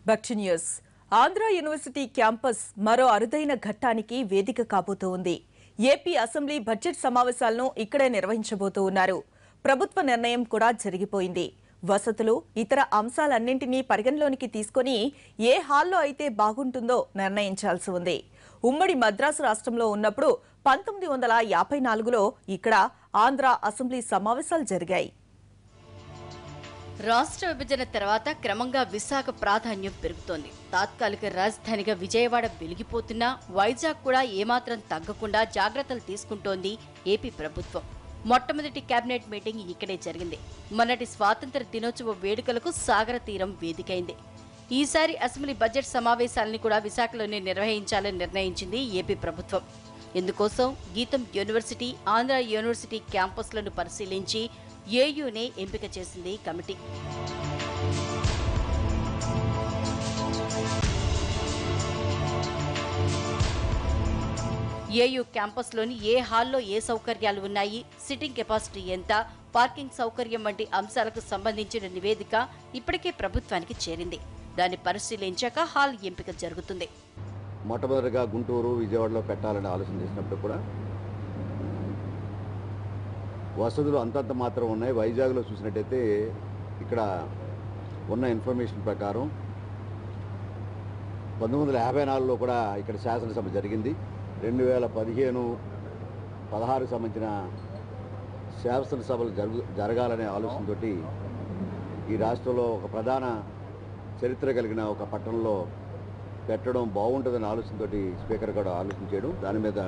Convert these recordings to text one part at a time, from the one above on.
Back to news. Andhra university campus మరో అరుదైన ఘట్టానికి వేదిక కాబోతూ ఉంది. ఏపీ అసెంబ్లీ బడ్జెట్ సమావేశాలను ఇక్కడే నిర్వహించబోతూ ఉన్నారు. ప్రభుత్వ నిర్ణయం కూడా జరిగిపోయింది. వసతులు, ఇతర అంశాలన్నింటినీ పరిగణలోనికి తీసుకుని ఏ హాల్లో అయితే బాగుంటుందో నిర్ణయించాల్సి ఉంది. ఉమ్మడి మద్రాసు రాష్ట్రంలో ఉన్నప్పుడు 1954లో ఇక్కడ ఆంధ్ర అసెంబ్లీ సమావేశాలు జరిగాయి. రాష్ట్ర విభజన తర్వాత క్రమంగా విశాఖ ప్రాధాన్యం పెరుగుతోంది. తాత్కాలిక రాజధానిగా విజయవాడ వెలిగిపోతున్నా వైజాగ్ కూడా ఏమాత్రం తగ్గకుండా జాగ్రత్తలు తీసుకుంటోంది ఏపీ ప్రభుత్వం. మొట్టమొదటి కేబినెట్ మీటింగ్ ఇక్కడే జరిగింది. మొన్నటి స్వాతంత్ర దినోత్సవ వేడుకలకు సాగర తీరం వేదికైంది. ఈసారి అసెంబ్లీ బడ్జెట్ సమావేశాలను కూడా విశాఖలోనే నిర్వహించాలని నిర్ణయించింది ఏపీ ప్రభుత్వం. ఇందుకోసం గీతం యూనివర్సిటీ, ఆంధ్ర యూనివర్సిటీ క్యాంపస్లను పరిశీలించి ఏయూనే ఎంపిక చేసింది కమిటీ. ఏయూ క్యాంపస్లోని ఏ హాల్లో ఏ సౌకర్యాలు ఉన్నాయి, సిట్టింగ్ కెపాసిటీ ఎంత, పార్కింగ్ సౌకర్యం వంటి అంశాలకు సంబంధించిన నివేదిక ఇప్పటికే ప్రభుత్వానికి చేరింది. దాన్ని పరిశీలించాక హాల్ ఎంపిక జరుగుతుంది. మొట్టమొదటిగా గుంటూరు, విజయవాడలో పెట్టాలని ఆలోచన చేసినప్పుడు కూడా వసతులు అంతంత మాత్రం ఉన్నాయి. వైజాగ్లో చూసినట్టయితే ఇక్కడ ఉన్న ఇన్ఫర్మేషన్ ప్రకారం 1954లో కూడా ఇక్కడ శాసనసభ జరిగింది. 2015-16 సంబంధించిన శాసనసభలు జరగాలనే ఆలోచనతో ఈ రాష్ట్రంలో ఒక ప్రధాన చరిత్ర కలిగిన ఒక పట్టణంలో పెట్టడం బాగుంటుందనే ఆలోచనతో స్పీకర్ కూడా ఆలోచించాడు. దాని మీద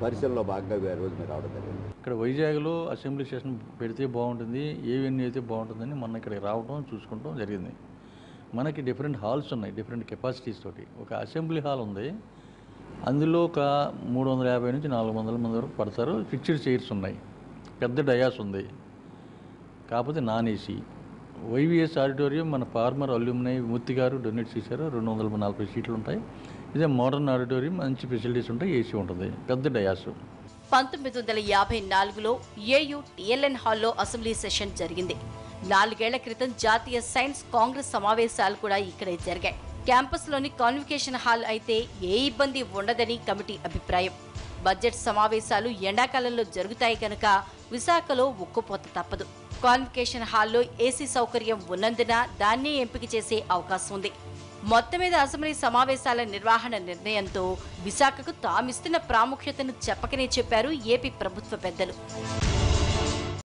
పరిశీలనలో భాగంగా రోజు మీరు రావడం జరిగింది. ఇక్కడ వైజాగ్లో అసెంబ్లీ సెషన్ పెడితే బాగుంటుంది, ఏ వెన్యూ అయితే బాగుంటుందని మొన్న ఇక్కడికి రావడం చూసుకుంటాం జరిగింది. మనకి డిఫరెంట్ హాల్స్ ఉన్నాయి, డిఫరెంట్ కెపాసిటీస్ తోటి. ఒక అసెంబ్లీ హాల్ ఉంది, అందులో ఒక 350 నుంచి 400 మంది వరకు పడతారు. ఫిక్స్డ్ చైర్స్ ఉన్నాయి, పెద్ద డయాస్ ఉంది, కాకపోతే నాన్ ఏసీ. వైవిఎస్ ఆడిటోరియం మన ఫార్మర్ అల్యూమినై మూర్తి గారు డొనేట్ చేశారు, 240 సీట్లు ఉంటాయి. ఇదే మోడర్న్ ఆడిటోరియం, మంచి ఫెసిలిటీస్ ఉంటాయి, ఏసీ ఉంటుంది, పెద్ద డయాస్. 1954లో ఏయూ టిఎల్ఎన్ హాల్లో అసెంబ్లీ సెషన్ జరిగింది. 4 ఏళ్ల క్రితం జాతీయ సైన్స్ కాంగ్రెస్ సమావేశాలు కూడా ఇక్కడే జరిగాయి. క్యాంపస్లోని కాన్వికేషన్ హాల్ అయితే ఏ ఇబ్బంది ఉండదని కమిటీ అభిప్రాయం. బడ్జెట్ సమావేశాలు ఎండాకాలంలో జరుగుతాయి కనుక విశాఖలో ఉక్కుపోత తప్పదు. కాన్వికేషన్ హాల్లో ఏసీ సౌకర్యం ఉన్నందున దాన్నే ఎంపిక చేసే అవకాశం ఉంది. మొత్తం మీద అసెంబ్లీ సమావేశాల నిర్వహణ నిర్ణయంతో విశాఖకు తామిస్తున్న ప్రాముఖ్యతను చెప్పకనే చెప్పారు ఏపీ ప్రభుత్వ పెద్దలు.